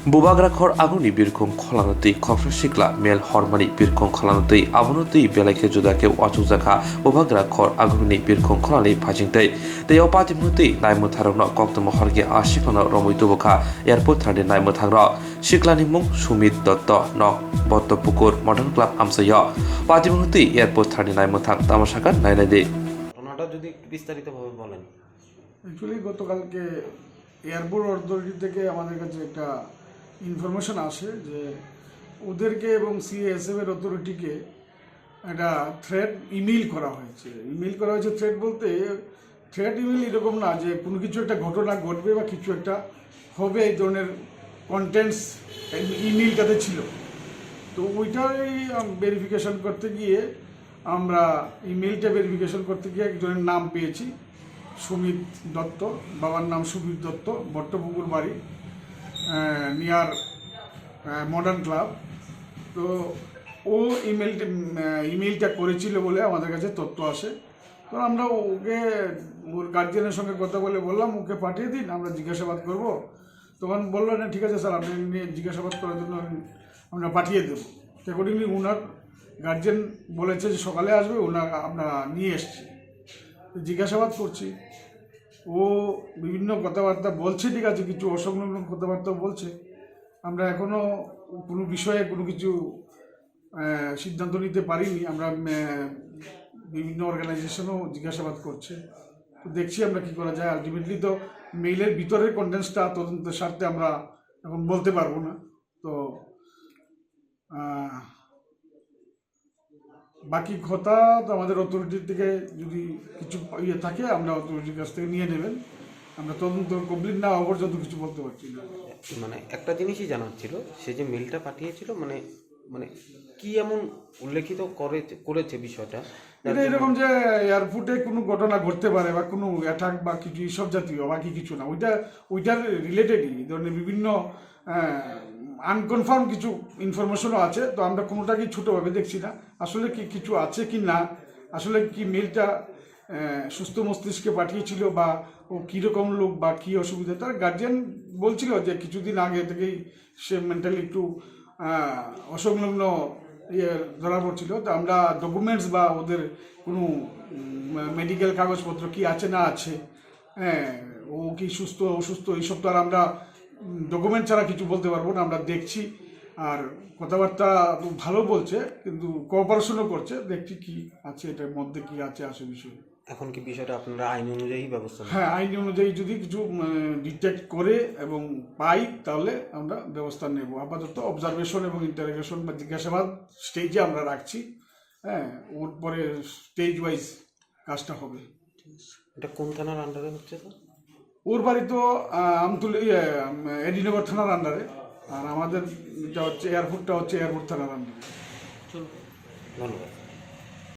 Bubagrakhor aguni birkhung kholanoti khofra sikla mel hormani birkhung kholanoti abonoti belake judake wachujaka bubagrakhor aguni birkhung kholani phajingtai teo patimuti naimutharokno koktomo horge ashikono romuitubuka airport thande naimuthangra siklani mung sumit dotto nok bottopukur modern club amsayo patimuti airport thande naimuthang tamasaka nainade ঘটনাটা যদি একটু বিস্তারিতভাবে বলেন। Actually গতকালকে airport authority থেকে আমাদের কাছে একটা ইনফরমেশন আসে যে ওদেরকে এবং সিএসএফ এর অথরিটিকে একটা থ্রেট ইমেইল করা হয়েছে। থ্রেট বলতে থ্রেট ইমেইল এরকম না যে কোনো কিছু একটা ঘটনা ঘটবে বা কিছু একটা হবে, এই ধরনের কন্টেন্টস ইমেইলটাতে ছিল। তো ওইটাই ভেরিফিকেশন করতে গিয়ে আমরা ইমেইলটা ভেরিফিকেশন করতে গিয়ে একজনের নাম পেয়েছি, সুমিত দত্ত, বাবার নাম সুমিত দত্ত, বট্টপুকুর বাড়ি, নিয়ার মডার্ন ক্লাব। তো ও ইমেইলটা করেছিল বলে আমাদের কাছে তথ্য আসে। তো আমরা ওকে ওর গার্জিয়ানের সঙ্গে কথা বলে বললাম ওকে পাঠিয়ে দিন, আমরা জিজ্ঞাসাবাদ করব। তখন বললো না ঠিক আছে স্যার, আপনি নিয়ে জিজ্ঞাসাবাদ করার জন্য আমরা পাঠিয়ে দেবো। অ্যাকর্ডিংলি ওনার গার্জিয়ান বলেছে যে সকালে আসবে, আমরা নিয়ে এসছি, জিজ্ঞাসাবাদ করছি। ও বিভিন্ন কথাবার্তা বলছে, ঠিক আছে, কিছু অসংলগ্ন কথাবার্তা বলছে। আমরা এখনও কোনো বিষয়ে কোনো কিছু সিদ্ধান্ত নিতে পারিনি। আমরা বিভিন্ন অর্গানাইজেশনও জিজ্ঞাসাবাদ করছে, তো দেখছি আমরা কী করা যায়। আলটিমেটলি তো মেইলের ভিতরের কন্টেন্টসটা তদন্তের স্বার্থে আমরা এখন বলতে পারবো না। তো বাকি কথা তো আমাদের অথরিটির থেকে যদি কিছু ইয়ে থাকে আমরা অথরিটির কাছ থেকে নিয়ে নেবেন। আমরা তদন্ত কমপ্লিট না হওয়া পর্যন্ত কিছু বলতে পারছি না। মানে একটা জিনিসই জানার ছিল, সে যে মেলটা পাঠিয়েছিল মানে মানে কি এমন উল্লেখিত করেছে বিষয়টা এটা এরকম যে এয়ারপোর্টে কোনো ঘটনা ঘটতে পারে বা কোনো অ্যাটাক বা কিছু এইসব জাতীয়, বাকি কিছু না। ওইটার রিলেটেডই এই ধরনের বিভিন্ন আনকনফার্ম কিছু ইনফরমেশনও আছে। তো আমরা কোনোটাকেই ছোটোভাবে দেখছি না, আসলে কি কিছু আছে কি না, আসলে কি মেলটা সুস্থ মস্তিষ্কে পাঠিয়েছিল বা ও কীরকম লোক বা কী অসুবিধা। তার গার্জিয়ান বলছিল যে কিছুদিন আগে থেকেই সে মেন্টালি একটু অসংলগ্ন ধরা পড়ছিল। তো আমরা ডকুমেন্টস বা ওদের কোনো মেডিকেল কাগজপত্র কি আছে না আছে, ও কি সুস্থ অসুস্থ, এইসব তো আর আমরা ডকুমেন্ট ছাড়া কিছু বলতে পারবো না। আমরা দেখছি, আর কথাবার্তা ভালো বলছে, কিন্তু কোঅপারেশনও করছে। দেখছি কি আছে এটার মধ্যে, কি আছে আসে বিষয়। এখন কি বিষয়টা আপনারা আইন অনুযায়ী ব্যবস্থা নেবেন? হ্যাঁ, আইন অনুযায়ী যদি কিছু ডিটেক্ট করে এবং পাই তাহলে আমরা ব্যবস্থা নেব। আপাতত অবজারভেশন এবং ইন্টারোগেশন বা জিজ্ঞাসাবাদ স্টেজে আমরা রাখছি। হ্যাঁ, ওর পরে স্টেজ ওয়াইজ কাজটা হবে। এটা কোন থানার আন্ডারে হচ্ছে স্যার? ওর বাড়ি তো আমতুলি এডিনগর থানার আন্ডারে, আর আমাদের যেটা হচ্ছে এয়ারপোর্টটা হচ্ছে এয়ারপোর্ট থানার আন্ডারে। ধন্যবাদ।